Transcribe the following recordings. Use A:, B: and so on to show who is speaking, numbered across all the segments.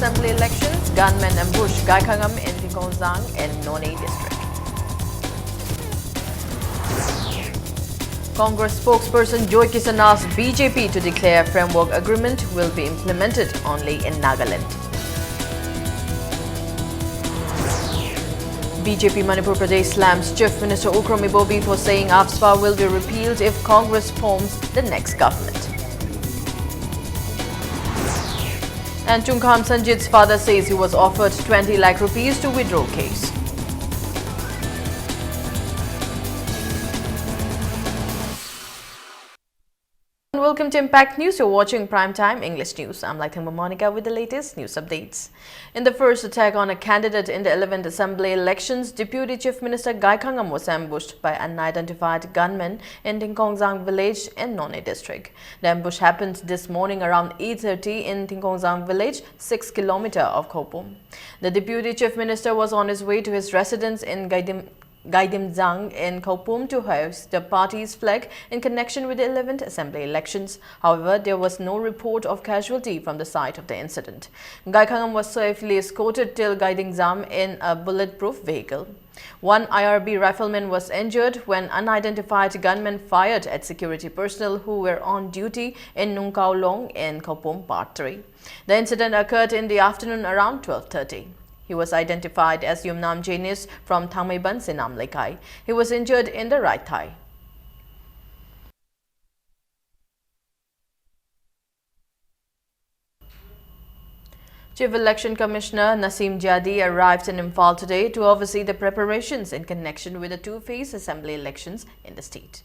A: Assembly elections, gunmen ambush Gaikangam in Tingkonzang and None district. Congress spokesperson Joy Kisan asked BJP to declare framework agreement will be implemented only in Nagaland. BJP Manipur Pradesh slams Chief Minister Ukram Ibobi for saying AFSPA will be repealed if Congress forms the next government. And Chungkham Sanjit's father says he was offered 20 lakh rupees to withdraw case. Welcome to Impact News. You're watching Primetime English News. I'm Laithangma Monica with the latest news updates. In the first attack on a candidate in the 11th Assembly elections, Deputy Chief Minister Gaikangam was ambushed by unidentified gunmen in Tingkonzang village in None district. The ambush happened this morning around 8:30 in Tingkonzang village, 6 km of Khopum. The Deputy Chief Minister was on his way to his residence in Gaidimzang in Khopum to hoist the party's flag in connection with the 11th Assembly elections. However, there was no report of casualty from the site of the incident. Gaikangam was safely escorted till Gaidimzang in a bulletproof vehicle. One IRB rifleman was injured when unidentified gunmen fired at security personnel who were on duty in Nungkaulong in Khopum Part 3. The incident occurred in the afternoon around 12:30. He was identified as Yumnam Janis from Thangmeiban Sinam Lekai. He was injured in the right thigh. Chief Election Commissioner Naseem Jadi arrived in Imphal today to oversee the preparations in connection with the two-phase assembly elections in the state.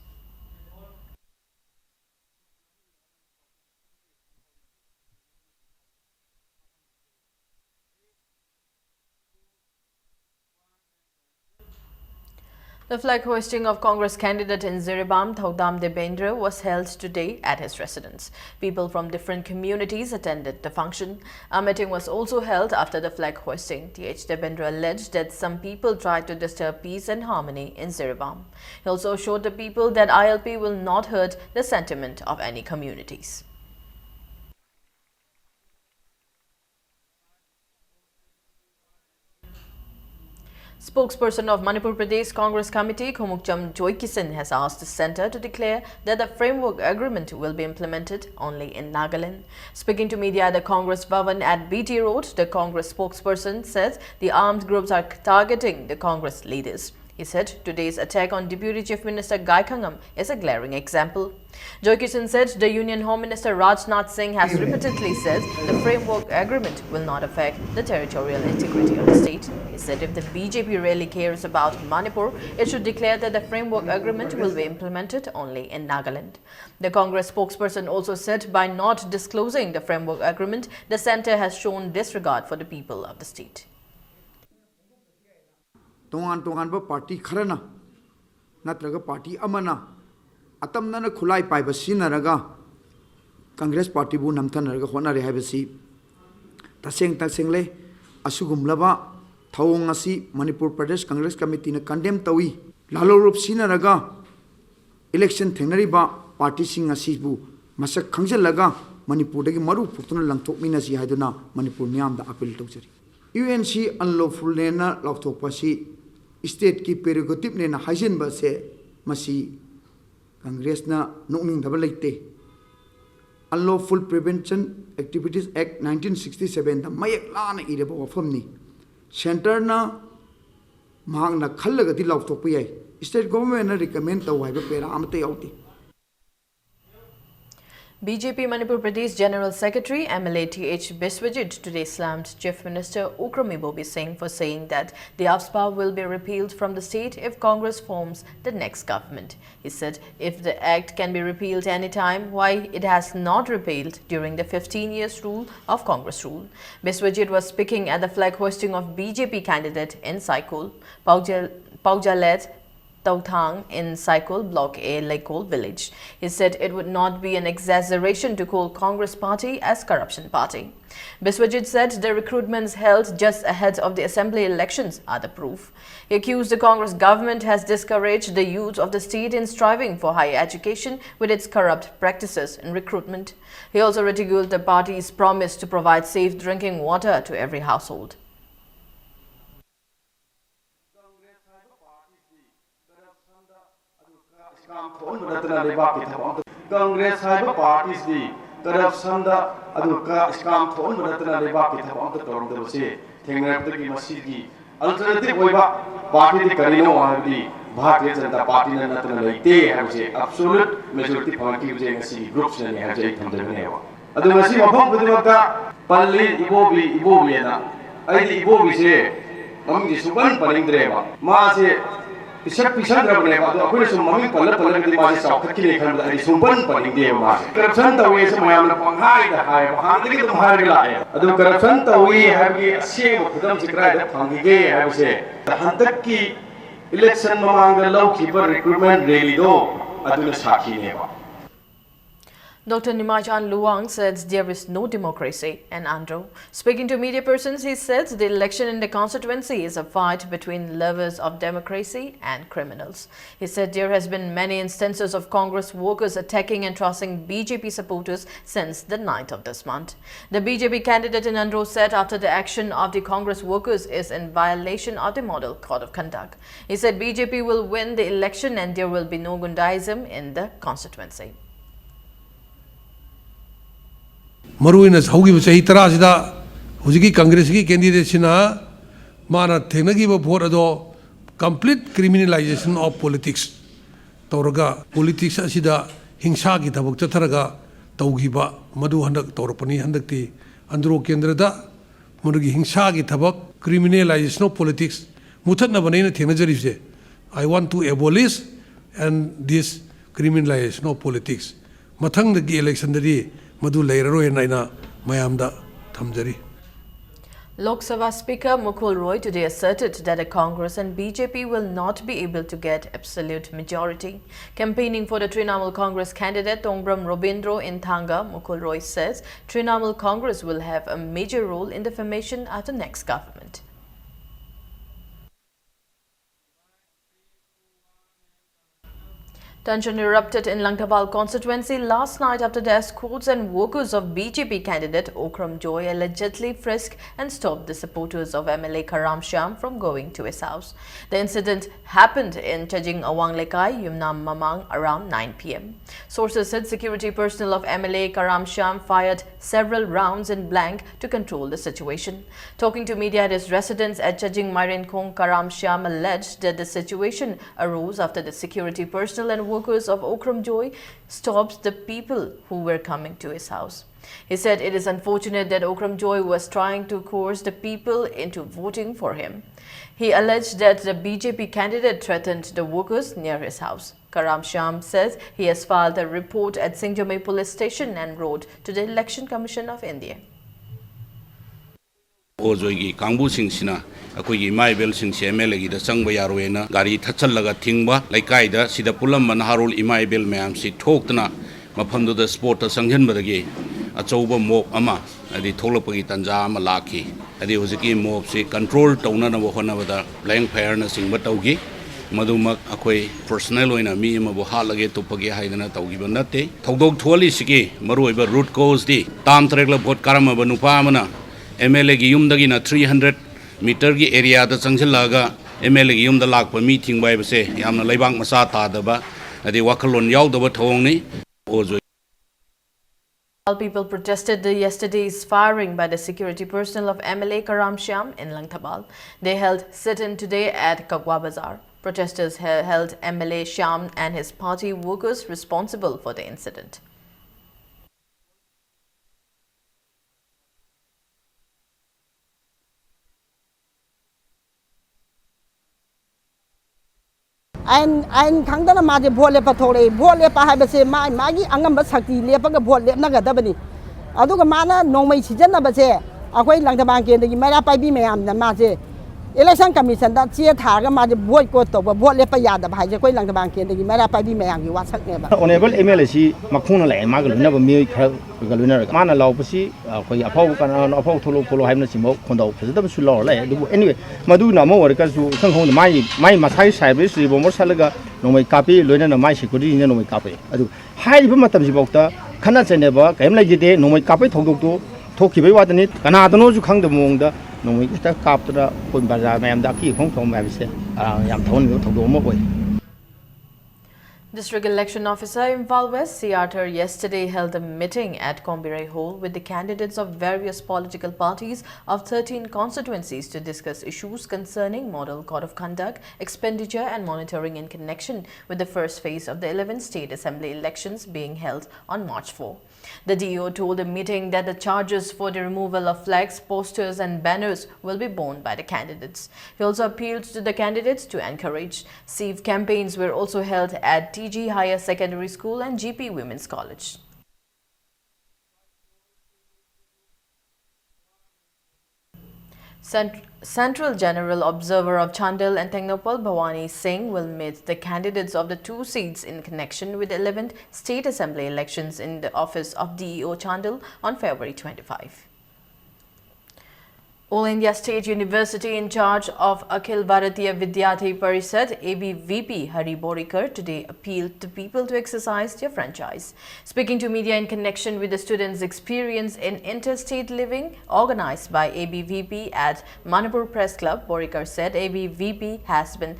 A: The flag hoisting of Congress candidate in Ziribam, Thaudam Debendra, was held today at his residence. People from different communities attended the function. A meeting was also held after the flag hoisting. T.H. Debendra alleged that some people tried to disturb peace and harmony in Ziribam. He also assured the people that ILP will not hurt the sentiment of any communities. Spokesperson of Manipur Pradesh Congress Committee, Khomukcham Joy Kisan, has asked the centre to declare that the framework agreement will be implemented only in Nagaland. Speaking to media at the Congress Bhavan at BT Road, the Congress spokesperson says the armed groups are targeting the Congress leaders. He said today's attack on Deputy Chief Minister Gaikangam is a glaring example. Joy Kisan said the Union Home Minister Rajnath Singh has repeatedly said the framework agreement will not affect the territorial integrity of the state. He said if the BJP really cares about Manipur, it should declare that the framework agreement will be implemented only in Nagaland. The Congress spokesperson also said by not disclosing the framework agreement, the centre has shown disregard for the people of the state.
B: तोंगान तोंगान party खरना नत्रगा party अमना अतमना खुलाई पाइब सिनरगा Congress party बु नमथनरगा होनारे हाइबसी तसेंग तसेंगले असुगुमलबा थौंग असि मणिपुर प्रदेश Congress committee ने कंडेम तवी लालो रूप सिनरगा इलेक्शन थेंगनरिबा पार्टी सिंग असिबु मसक खंगजलगा मणिपुर दगी मरु फुक्तुना लंगथोकमिनसी हाइदुना मणिपुर मियामदा अपील तौजरी यूएनसी अनलॉफुल नेना लौथोकपसी स्टेट की प्रेरोगेटिव ने हाइजन बसे मसी कांग्रेस ना नोकनिंग दबल लेते अनलॉफुल प्रिवेंशन एक्टिविटीज एक्ट 1967 दा मयक लाना इरेबा वफमनी सेंटर ना मांगना खल्लगदी लौथोकप याय स्टेट गवर्नमेंट ना रिकमेंड तौ हाइबा पेरा अमते याउती.
A: BJP Manipur Pradesh General Secretary MLA T.H. Biswajit today slammed Chief Minister Ukram Ibobi Singh for saying that the AFSPA will be repealed from the state if Congress forms the next government. He said if the act can be repealed anytime, why it has not repealed during the 15 years rule of Congress rule. Biswajit was speaking at the flag hoisting of BJP candidate in Saikul, Paujalet Tautang in Saikul Block A, Laikol village. He said it would not be an exaggeration to call Congress party as corruption party. Biswajit said the recruitments held just ahead of the assembly elections are the proof. He accused the Congress government has discouraged the youth of the state in striving for higher education with its corrupt practices in recruitment. He also ridiculed the party's promise to provide safe drinking water to every household.
C: Congress parties the corruption the aduka scam thon ratna leba ki thapam ta tor de base thengrap de ki masigi alternative oiba party the karino ahdi Bharatiya Janata Party na natna leite habse absolute majority party je ngasi groups ne ha jai thamdane wa adu ngasi mafam budimaka palli ibobi na aidi ibobi se amgi suban paningdreba ma se Pisang dapat lepas tu, aku ni semua mami pala di masih sakit kini kan ada sumpan paling dia mas. Corruption tahu ye semua yang penghari dah hai, penghari lagi tu penghari lah. Aduh corruption tahu ye hari asyik khudam sikrai dah panggi ye hari se. Hantar ki election memang lau kibar recruitment rally do, aduh ni sakit ni ba.
A: Dr. Nimachan Luang says there is no democracy in Andhra. Speaking to media persons, he said the election in the constituency is a fight between lovers of democracy and criminals. He said there has been many instances of Congress workers attacking and tossing BJP supporters since the 9th of this month. The BJP candidate in Andhra said after the action of the Congress workers is in violation of the Model Code of Conduct. He said BJP will win the election and there will be no Gundaism in the constituency.
D: Maruina Hogi was a Hitarasida, Huziki Congress candidate Sina, Mana Tenagiva Porado, complete criminalization of politics. Toraga, politics Asida, Hingsaki Tabuk Tataraga, Taugiba, Madu Handak Torpani Handakti, Andro Kendrada, Murugi Hingsaki Tabak, criminalization of politics. Mutana Banana Tenajarise. I want to abolish and this criminalization of politics. Matang the election the Madu Lairo and Naina Mayamda Tamjari.
A: Lok Sabha Speaker Mukul Roy today asserted that the Congress and BJP will not be able to get absolute majority. Campaigning for the Trinamool Congress candidate Tongbram Robindro in Thanga, Mukul Roy says Trinamool Congress will have a major role in the formation of the next government. Tension erupted in Langtabal constituency last night after the escorts and workers of BJP candidate Okram Joy allegedly frisked and stopped the supporters of MLA Karam Shyam from going to his house. The incident happened in Chajing Awang Lekai, Yumnam Mamang around 9 p.m. Sources said security personnel of MLA Karam Shyam fired several rounds in blank to control the situation. Talking to media at his residence at Chajing Mairen Khong, Karam Shyam alleged that the situation arose after the security personnel and workers of Okram Joy stopped the people who were coming to his house. He said it is unfortunate that Okram Joy was trying to coerce the people into voting for him. He alleged that the BJP candidate threatened the workers near his house. Karam Shyam says he has filed a report at Singjamei police station and wrote to the Election Commission of India.
E: Ozoigi Kangbu Singsina, Akugi Maibel Sings MLA, the Sangba Yaruena, Gari Tatalaga Tingba, Lakaida, Sida Pulam Manharul Imaibel Mam, Si Tokna, Mapando the Sport of Sanghan Badagi, Achoba Mop Ama, and the Tolopagi Tanja Malaki, and the Ozaki Mop, Si control Tona Honavada, Blank Fairness in Bataugi, Madumak Akwe, personnel in a me, Mabuhalage to Pagi Haidana Taugibanate, Togdog Tuali Siki, Maruiba root goes the Tam Tregla Bot Karama Banupamana. MLA gi yum dagi na 300 meter gi area da changjilaga MLA gi yum da lak pa meeting bai base yamna leibang masa ta da ba adi wakalon yaw da ba thong ni ozo.
A: People protested yesterday's firing by the security personnel of MLA Karam Shyam in Langtabal. They held sit-in today at Kagwa Bazar. Protesters held MLA Shyam and his party workers responsible for the incident.
F: Ein Kangdana Maji Bole Patole, Bole Pahabase, Magi, Angamba Sakti, Lepaga Bole, Nagadabani. Aduka Mana, no May Sijana Base, Away Langtabank, the Mara Pabi Mayam, the Maze, election commission da chia tharga ma je vote ko to ba vote le pa ya da bhai je koi lang da bang ken de gi mara pa bi mayam gi wa sak ne ba
G: honorable MLA si makhung la ma ga luna ba mi khar ga luna ma na law pasi khoi aphau ka na aphau tholo pholo haim na simbo khondau phase da su law la du anyway madu na mo war ka su khang khong mai masai sai bi si bo mo salaga nomai kapi loina na mai security ne nomai kapi adu hai ba matam si bokta khana chene ba kaim la gide nomai kapi thogdok to thokki bai wa da ni kana da no ju khang da mong da nomai ta kap da pun bazar mayam da ki khong thong ma bi se yam thon go thogdo mo oi.
A: District Election Officer Imphal West C. Arthur yesterday held a meeting at Kombirai Hall with the candidates of various political parties of 13 constituencies to discuss issues concerning model code of conduct, expenditure and monitoring in connection with the first phase of the 11th State Assembly elections being held on March 4. The DO told the meeting that the charges for the removal of flags, posters and banners will be borne by the candidates. He also appealed to the candidates to encourage. SEEV campaigns were also held at TG Higher Secondary School and GP Women's College. Central General Observer of Chandel and Tengnoupal Bhavani Singh will meet the candidates of the two seats in connection with the 11th State Assembly elections in the office of DEO Chandel on February 25. All India State University in charge of Akhil Bharatiya Vidyarthi Parishad ABVP Hari Borikar today appealed to people to exercise their franchise. Speaking to media in connection with the students' experience in interstate living organized by ABVP at Manipur Press Club, Borikar said ABVP has been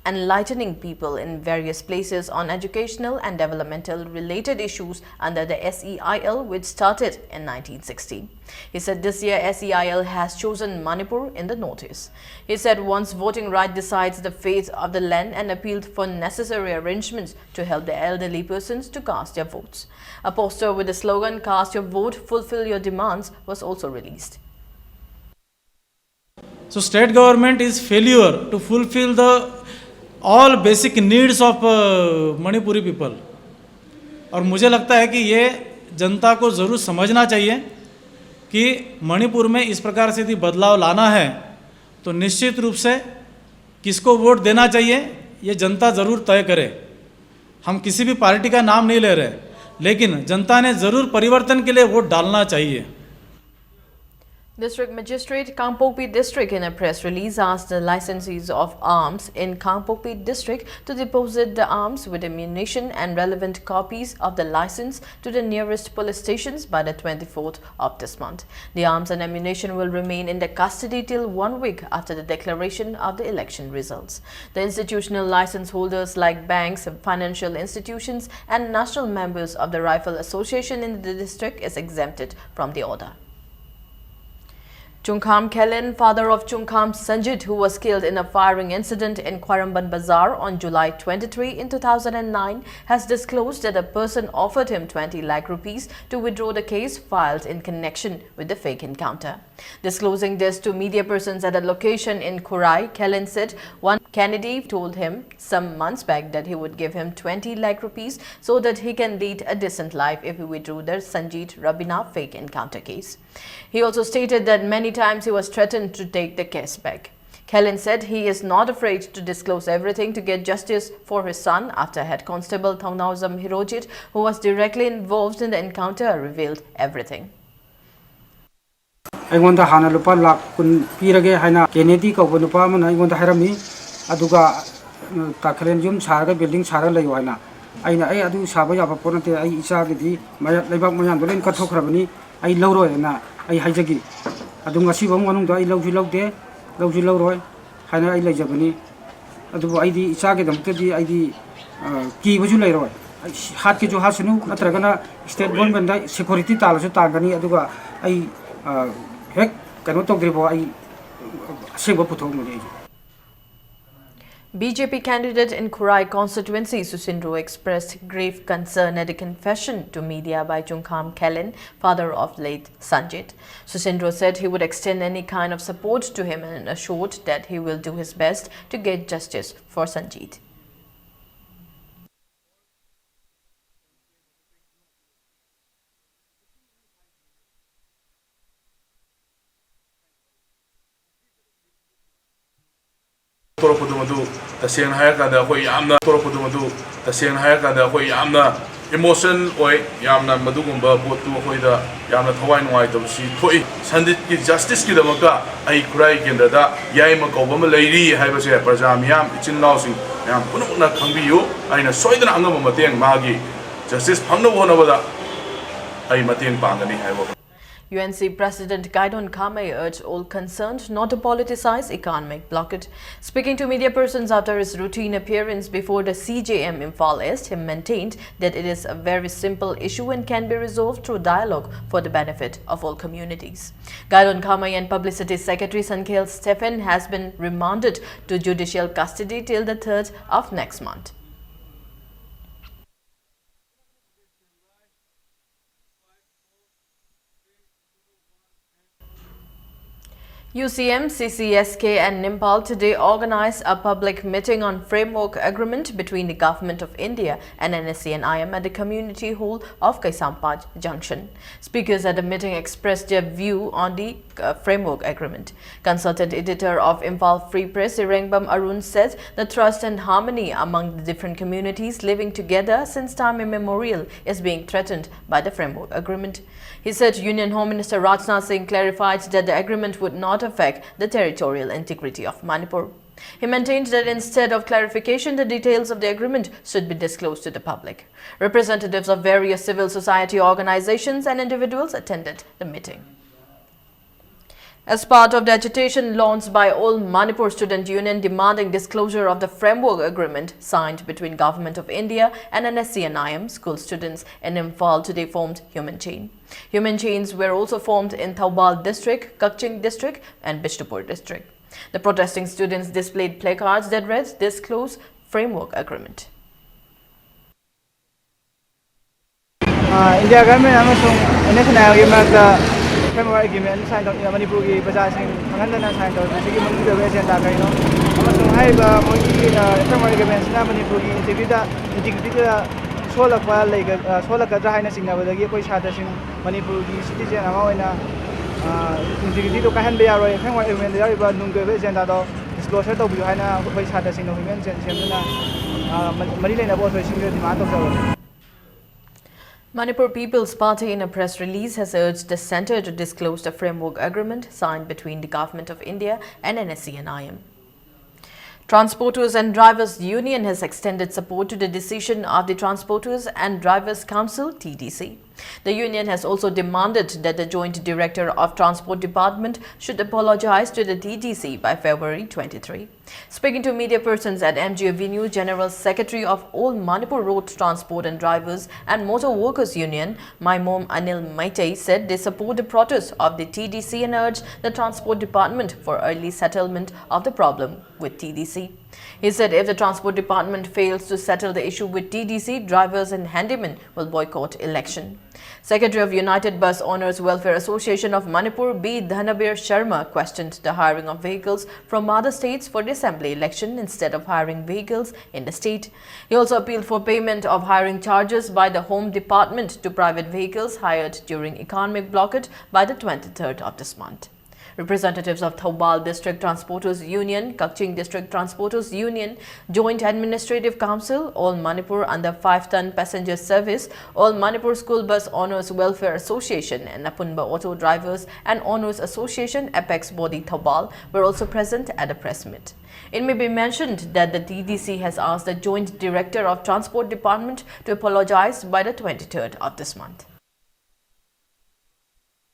A: enlightening people in various places on educational and developmental related issues under the SEIL, which started in 1960. He said this year SEIL has chosen Manipur in the notice. He said once voting right decides the fate of the land and appealed for necessary arrangements to help the elderly persons to cast their votes. A poster with the slogan "Cast your vote, fulfill your demands" was also released.
H: So state government is failure to fulfill the all basic needs of Manipuri people और मुझे लगता है कि ये जनता को ज़रूर समझना चाहिए कि मणिपुर में इस प्रकार से यदि बदलाव लाना है तो निश्चित रूप से किसको वोट देना चाहिए ये जनता ज़रूर तय करे। हम किसी भी पार्टी का नाम नहीं ले रहे, लेकिन जनता ने ज़रूर परिवर्तन के लिए वोट डालना चाहिए।
A: District Magistrate Kangpokpi District in a press release asked the licensees of arms in Kangpokpi District to deposit the arms with ammunition and relevant copies of the license to the nearest police stations by the 24th of this month. The arms and ammunition will remain in the custody till 1 week after the declaration of the election results. The institutional license holders like banks, financial institutions and national members of the Rifle Association in the district is exempted from the order. Chungkham Kelen, father of Chungkham Sanjit, who was killed in a firing incident in Kwaramban Bazaar on July 23 in 2009, has disclosed that a person offered him 20 lakh rupees to withdraw the case filed in connection with the fake encounter. Disclosing this to media persons at a location in Kurai, Kelen said one candidate told him some months back that he would give him 20 lakh rupees so that he can lead a decent life if he withdrew the Sanjit Rabina fake encounter case. He also stated that many times he was threatened to take the case back. Kellen said he is not afraid to disclose everything to get justice for his son after Head Constable Thongnauzam Hirojit, who was directly involved in the encounter, revealed everything.
I: अगोंदा हाना लुपा लाख कुन पीरगे हाइना Kennedy कौबो नुपा मन अगोंदा हाइरामी अदुगा ताखलेन जुम सारगा building सारा लयो हाइना आइना आई अदु साबा याबा पोनते आई इसा गिदी माया लेबाक मयान दोलेन कथोखराबनी आई लौरोयना आई हाइजगी अदु ngasi bang manung do ai lौजु लौरोय हाइना आई लैजबनी अदु आई दी इसा के दमते दी आई दी की बजु लैरोय हाथ के जो हासनु नत्रगना स्टेट गवर्नमेंट दा सिक्योरिटी तालसु तागनी अदुगा आई हेक कनो तोग्रिबो आई सेबो पुथोमनि
A: BJP candidate in Kurai constituency Susindro expressed grave concern at a confession to media by Chungkham Kelen, father of late Sanjit. Susindro said he would extend any kind of support to him and assured that he will do his best to get justice for Sanjit.
J: ꯇꯧꯔꯛꯄꯗꯨ ꯃꯗꯨ ꯇꯁꯦꯡꯅ ꯍꯥꯏꯔꯀꯥꯟꯗ ꯑꯩꯈꯣꯏ ꯌꯥꯝꯅ ꯇꯧꯔꯛꯄꯗꯨ ꯃꯗꯨ ꯇꯁꯦꯡꯅ ꯍꯥꯏꯔꯀꯥꯟꯗ ꯑꯩꯈꯣꯏ ꯌꯥꯝꯅ ꯏꯃꯣꯁꯟ ꯑꯣꯏ ꯌꯥꯝꯅ ꯃꯗꯨꯒꯨꯝꯕ ꯄꯣꯠꯇꯨ ꯑꯩꯈꯣꯏꯗ ꯌꯥꯝꯅ ꯊꯋꯥꯏ ꯅꯨꯡꯉꯥꯏꯇꯕꯁꯤ ꯊꯣꯛꯏ ꯁꯟꯗꯤꯠꯀꯤ ꯖꯁꯇꯤꯁꯀꯤꯗꯃꯛꯇ ꯑꯩ ꯈꯨꯔꯥꯏ ꯀꯦꯟꯗ꯭ꯔꯗ ꯌꯥꯏꯃ ꯀꯧꯕ ꯑꯃ ꯂꯩꯔꯤ ꯍꯥꯏꯕꯁꯦ ꯄ꯭ꯔꯖꯥ ꯃꯤꯌꯥꯝ ꯏꯆꯤꯟ ꯏꯅꯥꯎꯁꯤꯡ ꯃꯌꯥꯝ ꯄꯨꯝꯅꯃꯛꯅ ꯈꯪꯕꯤꯌꯨ ꯑꯩꯅ ꯁꯣꯏꯗꯅ ꯑꯉꯝꯕ ꯃꯇꯦꯡ ꯃꯥꯒꯤ ꯖꯁꯇꯤꯁ ꯐꯪꯅꯕ ꯍꯣꯠꯅꯕꯗ ꯑꯩ ꯃꯇꯦꯡ ꯄꯥꯡꯒꯅꯤ ꯍꯥꯏꯕ
A: UNC President Gaidon Kamei urged all concerned not to politicize economic blockade. Speaking to media persons after his routine appearance before the CJM Imphal East, he maintained that it is a very simple issue and can be resolved through dialogue for the benefit of all communities. Gaidon Kamei and Publicity Secretary Sankhel Stephen has been remanded to judicial custody till the 3rd of next month. UCM, CCSK and NIMPAL today organized a public meeting on framework agreement between the Government of India and NSC and IM at the community hall of Kaisampaj Junction. Speakers at the meeting expressed their view on the framework agreement. Consultant editor of Imphal Free Press, Irengbam Arun, said the trust and harmony among the different communities living together since time immemorial is being threatened by the framework agreement. He said Union Home Minister Rajnath Singh clarified that the agreement would not affect the territorial integrity of Manipur. He maintained that instead of clarification, the details of the agreement should be disclosed to the public. Representatives of various civil society organizations and individuals attended the meeting. As part of the agitation launched by All Manipur Student Union demanding disclosure of the framework agreement signed between Government of India and NSC and IM, school students in Imphal today formed Human Chain. Human Chains were also formed in Thoubal District, Kaching District and Bishnupur District. The protesting students displayed placards that read "Disclose Framework Agreement."
K: India government amasung national agreement framework agreement sign tawna Manipur gi prajasing khangandana sign tawna sigi Manipur ge agenda kaino amasung haiba mogi framework agreement sina Manipur gi integrity da solakpa leiga solakadra haina singnabadagi koi satasing Manipur gi citizen ama oina integrity to kahan be yaroi framework agreement da yariba nungge be agenda do disclosure tawbiyo haina koi satasing no human semna mari leina bo so singre demand tawjaw.
A: Manipur People's Party in a press release has urged the centre to disclose the framework agreement signed between the Government of India and NSC and IM. Transporters and Drivers Union has extended support to the decision of the Transporters and Drivers Council (TDC). The union has also demanded that the Joint Director of Transport Department should apologize to the TDC by February 23. Speaking to media persons at MG Avenue, General Secretary of All Manipur Road Transport and Drivers and Motor Workers Union, Maimom Anil Maitai, said they support the protest of the TDC and urge the Transport Department for early settlement of the problem with TDC. He said if the Transport Department fails to settle the issue with TDC, drivers and handymen will boycott election. Secretary of United Bus Owners Welfare Association of Manipur, B. Dhanabir Sharma, questioned the hiring of vehicles from other states for the assembly election instead of hiring vehicles in the state. He also appealed for payment of hiring charges by the Home Department to private vehicles hired during economic blockade by the 23rd of this month. Representatives of Thoubal District Transporters Union, Kaching District Transporters Union, Joint Administrative Council, All Manipur under 5-ton passenger service, All Manipur School Bus Owners Welfare Association and Napunba Auto Drivers and Owners Association Apex Body Thoubal were also present at the press meet. It may be mentioned that the TDC has asked the Joint Director of Transport Department to apologize by the 23rd of this month.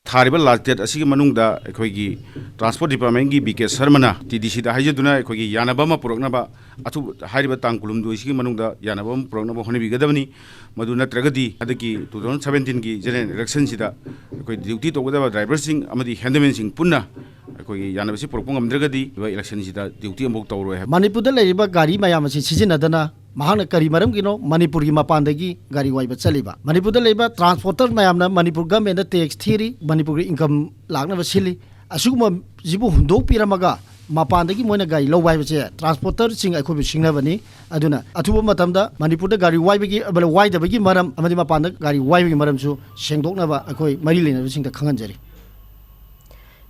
E: थारिबा last date असिगी मनुंगदा अखोइगी transport department की B शर्मना TDC दा हाइजदुना अखोइगी यानबा मा पुरकनबा अथु हारिबा तांकुलुम दु इसिगी मनुंगदा यानबा मा पुरकनबा होनेबिगदबनी मदु नत्रगदी अदकी 2017 की जनरल इलेक्शन सिदा अखोइ ड्यूटी तोगदबा ड्राइवर सिंग अमदी हैंडमैन सिंग पुन्ना अखोइगी यानबसी पुरकपो ngamdragadi इलेक्शन सिदा ड्यूटी अमबोक तौरो है
G: मणिपुर लेरिबा गाड़ी मयाम असि सिजिनदना महान करी मरम किनो मणिपुर की मपानदगी गाड़ी वाइबा चलीबा मणिपुर लेबा ट्रांसपोर्टर मयामना मणिपुर गवर्नमेंट टैक्स थीरी मणिपुर इनकम लागना बसिली असुगुम जिबु हुंदोक पिरमगा मपानदगी मोइना गाड़ी लो वाइबसे ट्रांसपोर्टर सिंग अखोबि सिंगनाबनी अदुना अथुबा मतमदा मणिपुर गाड़ी वाइबगी अबल वाइदबगी मरम अमदि मपानद गाड़ी वाइबगी मरमसु सेंगदोकनाबा अखोइ मरि लेनबसिंग खंगनजरी.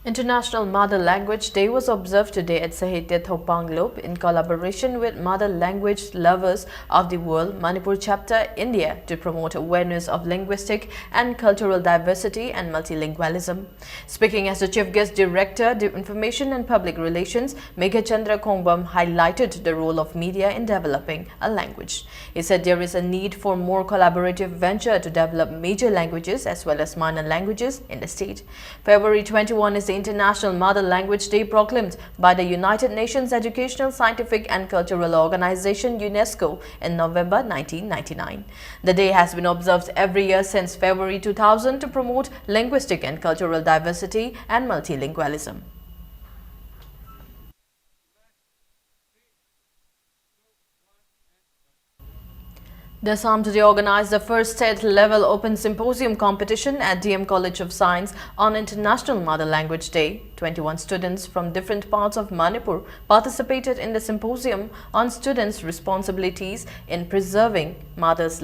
A: International Mother Language Day was observed today at Sahitya Thopang Lop in collaboration with Mother Language Lovers of the World Manipur Chapter, India, to promote awareness of linguistic and cultural diversity and multilingualism. Speaking as the Chief Guest Director, Information and Public Relations, Megha Chandra Kongbam highlighted the role of media in developing a language. He said there is a need for more collaborative venture to develop major languages as well as minor languages in the state. February 21 is the International Mother Language Day proclaimed by the United Nations Educational, Scientific and Cultural Organization UNESCO in November 1999. The day has been observed every year since February 2000 to promote linguistic and cultural diversity and multilingualism. The Assam today organized the first state-level open symposium competition at DM College of Science on International Mother Language Day. 21 students from different parts of Manipur participated in the symposium on students' responsibilities in preserving mother's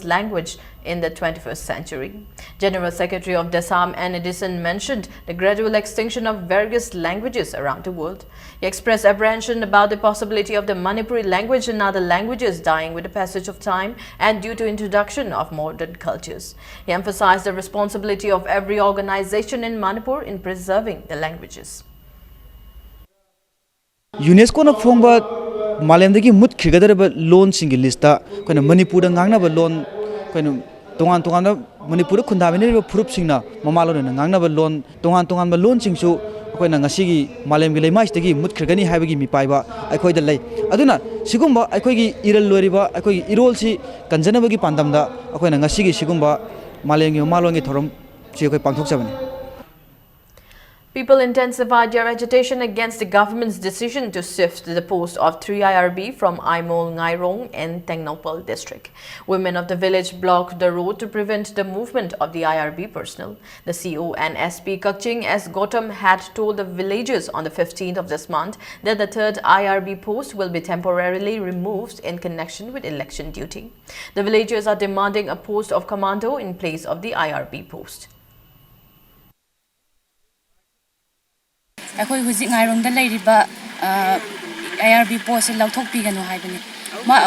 A: language in the 21st century. General Secretary of DASAM N. Edison mentioned the gradual extinction of various languages around the world. He expressed apprehension about the possibility of the Manipuri language and other languages dying with the passage of time and due to introduction of modern cultures. He emphasized the responsibility of every organization in Manipur in preserving the languages.
K: UNESCO na phongba malemdagi mut khigadaraba loan single lista koina Manipur da ngangnaba loan koina tongan tongan Manipur khundamini phurup singna mamalon na ngangnaba loan tongan ba loan singsu koina ngasigi malemgi leimais tagi mut khirgani haibagi mi paiba aikoi da lei aduna sigumba aikoi gi iral loriba aikoi gi irol si kanjanabagi pandamda akoina ngasigi sigumba malemgi malongi thorom si akoi pangthok chabani.
A: People intensified their agitation against the government's decision to shift the post of 3 IRB from Aimol Ngairong in Tengnopal district. Women of the village blocked the road to prevent the movement of the IRB personnel. The CO and SP Kakching S. Gautam had told the villagers on the 15th of this month that the 3rd IRB post will be temporarily removed in connection with election duty. The villagers are demanding a post of commando in place of the IRB post.
L: ꯑꯩꯈꯣꯏ ꯍꯧꯖꯤꯛ ꯉꯥꯏꯔꯣꯡꯗ ꯂꯩꯔꯤꯕ IRB ꯄꯣꯁꯦ ꯂꯧꯊꯣꯛꯄꯤꯒꯅꯨ ꯍꯥꯏꯕꯅꯤ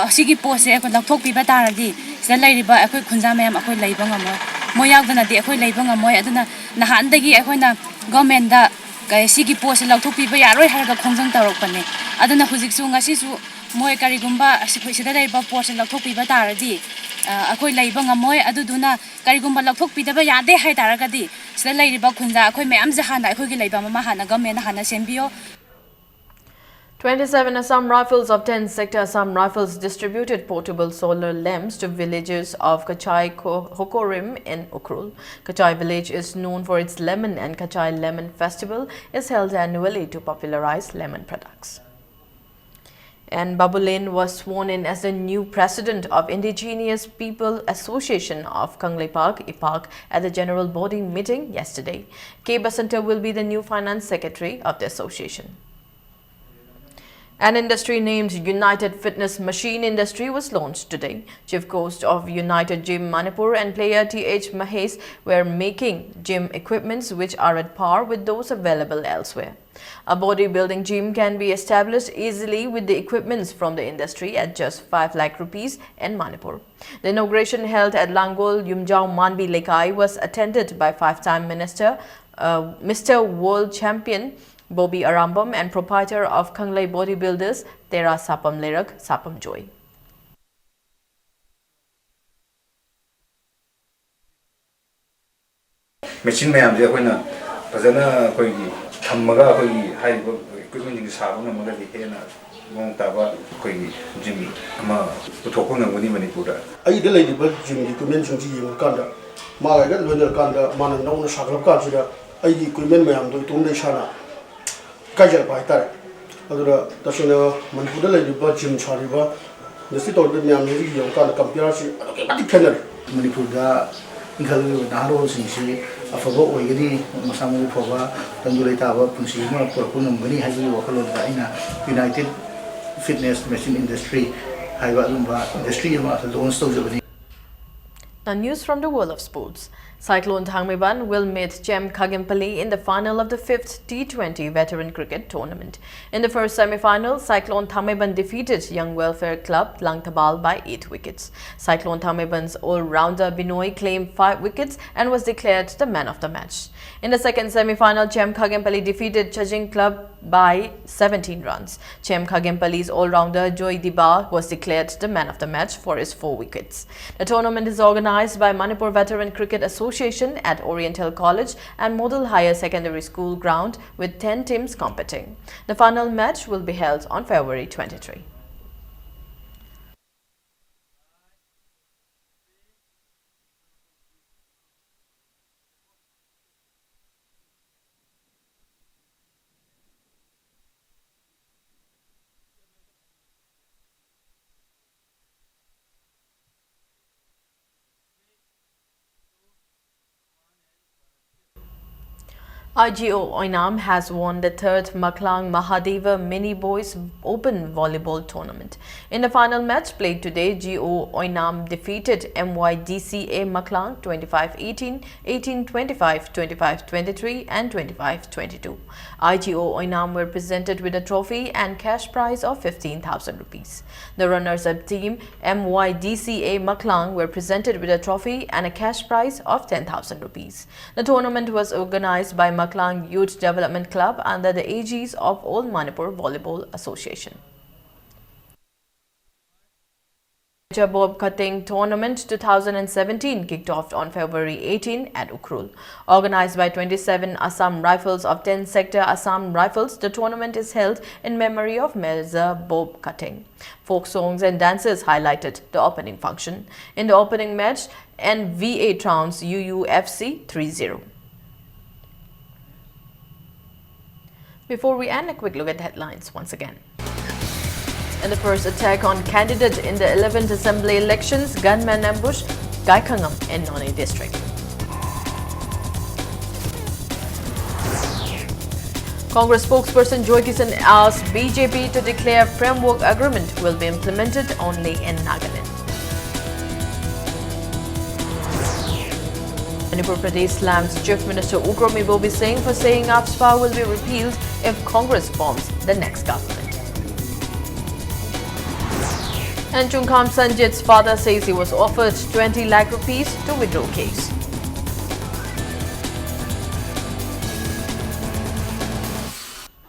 L: ꯑꯁꯤꯒꯤ ꯄꯣꯁꯦ ꯑꯩꯈꯣꯏ ꯂꯧꯊꯣꯛꯄꯤꯕ ꯇꯥꯔꯗꯤ ꯁꯤꯗ ꯂꯩꯔꯤꯕ ꯑꯩꯈꯣꯏ ꯈꯨꯟꯖꯥ ꯃꯌꯥꯝ ꯑꯩꯈꯣꯏ ꯂꯩꯕ ꯉꯝꯃꯣꯏ ꯃꯣꯏ ꯌꯥꯎꯗꯅꯗꯤ ꯑꯩꯈꯣꯏ ꯂꯩꯕ ꯉꯝꯃꯣꯏ ꯑꯗꯨꯅ ꯅꯍꯥꯟꯗꯒꯤ ꯑꯩꯈꯣꯏꯅ ꯒꯣꯚꯔꯟꯃꯦꯟꯠꯗ ꯁꯤꯒꯤ ꯄꯣꯁꯦ ꯂꯧꯊꯣꯛꯄꯤꯕ ꯌꯥꯔꯣꯏ ꯍꯥꯏꯔꯒ ꯈꯣꯡꯖꯪ ꯇꯧꯔꯛꯄꯅꯦ ꯑꯗꯨꯅ ꯍꯧꯖꯤꯛꯁꯨ ꯉꯁꯤꯁꯨ ꯃꯣꯏ ꯀꯔꯤꯒꯨꯝꯕ ꯁꯤꯗ ꯂꯩꯔꯤꯕ ꯄꯣꯁꯦ ꯂꯧꯊꯣꯛꯄꯤꯕ ꯇꯥꯔꯗꯤ ꯑꯩꯈꯣই ꯂꯩꯕ ꯉꯝꯃꯣꯏ ꯑꯗꯨꯗꯨꯅ ꯀꯔꯤꯒꯨꯝꯕ ꯂꯧꯊꯣꯛꯄꯤꯗꯕ ꯌꯥꯗꯦ ꯍꯥꯏ ꯇꯥꯔꯒꯗꯤ ꯁꯤꯗ ꯂꯩꯔꯤꯕ ꯈꯨꯟꯖꯥ ꯑꯩꯈꯣꯏ ꯃꯌꯥꯝꯁꯦ ꯍꯥꯟꯅ ꯑꯩꯈꯣꯏꯒꯤ ꯂꯩꯕ ꯑꯃ ꯍꯥꯟꯅ ꯒꯣꯚꯔꯟꯃꯦꯟꯠꯅ ꯍꯥꯟꯅ ꯁꯦꯝꯕꯤꯌꯣ.
A: 27 Assam Rifles of 10th Sector Assam Rifles distributed portable solar lamps to villagers of Kachai Hokorim in Ukrul. Kachai village is known for its lemon and Kachai Lemon Festival is held annually to popularize lemon products. And Babulain was sworn in as the new president of Indigenous People Association of Kangleipak, IPAK, at the general body meeting yesterday. K. Basanta will be the new finance secretary of the association. An industry named United Fitness Machine Industry was launched today. Chief Coach of United Gym Manipur and player T.H. Mahesh were making gym equipments which are at par with those available elsewhere. A bodybuilding gym can be established easily with the equipments from the industry at just 5 lakh rupees in Manipur. The inauguration held at Langol Yumjao Manbi Lekai was attended by 5-time minister, Mr. World Champion Bobby Arambam and proprietor of Kanglei Bodybuilders, Tera Sapam Lerak Sapam Joy.
M: Machine mayam je koina fazana koi thammaga koi hai equipment ni sabu na maga dihena mong taba koi gym ama puthokko ngani Manipura
N: ai de lei ba gym equipment chung ji yeng kan da ma ga gan loner kan da man na sagrap kan sida ai equipment mayam do tum de sana kajal bai tar adura tasuna Manipura lei ba gym chari ba nasi tor be mayam ni yeng kan compare si adi khanar
O: Manipur da inkhal naro singsi afabo oigadi masamu phaba tandulai taba punsi ma porku namgani haji wakalon da ina United Fitness Machine Industry haiba lumba industry ma launch tawjabani.
A: Now, news from the world of sports. Cyclone Thangmeiban will meet Chem Khagimpally in the final of the 5th T20 Veteran Cricket Tournament. In the first semi-final, Cyclone Thangmeiban defeated Young Welfare Club Langtabal by 8 wickets. Cyclone Thangmeiban's all-rounder Binoy claimed 5 wickets and was declared the man of the match. In the second semi-final, Chem Khagimpally defeated Chajing Club by 17 runs. Chem Khagimpally's all-rounder Joy Diba was declared the man of the match for his 4 wickets. The tournament is organized by Manipur Veteran Cricket Association at Oriental College and Model Higher Secondary School ground with 10 teams competing. The final match will be held on February 23. IGO Oinam has won the 3rd Maklang Mahadeva Mini Boys Open Volleyball Tournament. In the final match played today, GO Oinam defeated MYDCA Maklang 25-18, 18-25, 25-23 and 25-22. IGO Oinam were presented with a trophy and cash prize of 15,000 rupees. The runners-up team MYDCA Maklang were presented with a trophy and a cash prize of 10,000 rupees. The tournament was organized by Maklang Youth Development Club under the aegis of All Manipur Volleyball Association. Bob Cutting Tournament 2017 kicked off on February 18 at Ukhrul. Organized by 27 Assam Rifles of 10 Sector Assam Rifles, the tournament is held in memory of Mirza Bob Cutting. Folk songs and dances highlighted the opening function. In the opening match, NVA trounced UUFC 3-0. Before we end, a quick look at the headlines once again. In the first attack on candidate in the 11th Assembly elections, gunmen ambush Gaikhangam in Noni district. Congress spokesperson Joy Kisan asked BJP to declare framework agreement will be implemented only in Nagaland. Manipur Pradesh slams Chief Minister Ukromi Bobi Singh for saying AFSPA will be repealed if Congress forms the next government. And Chungkham Sanjit's father says he was offered 20 lakh rupees to withdraw case.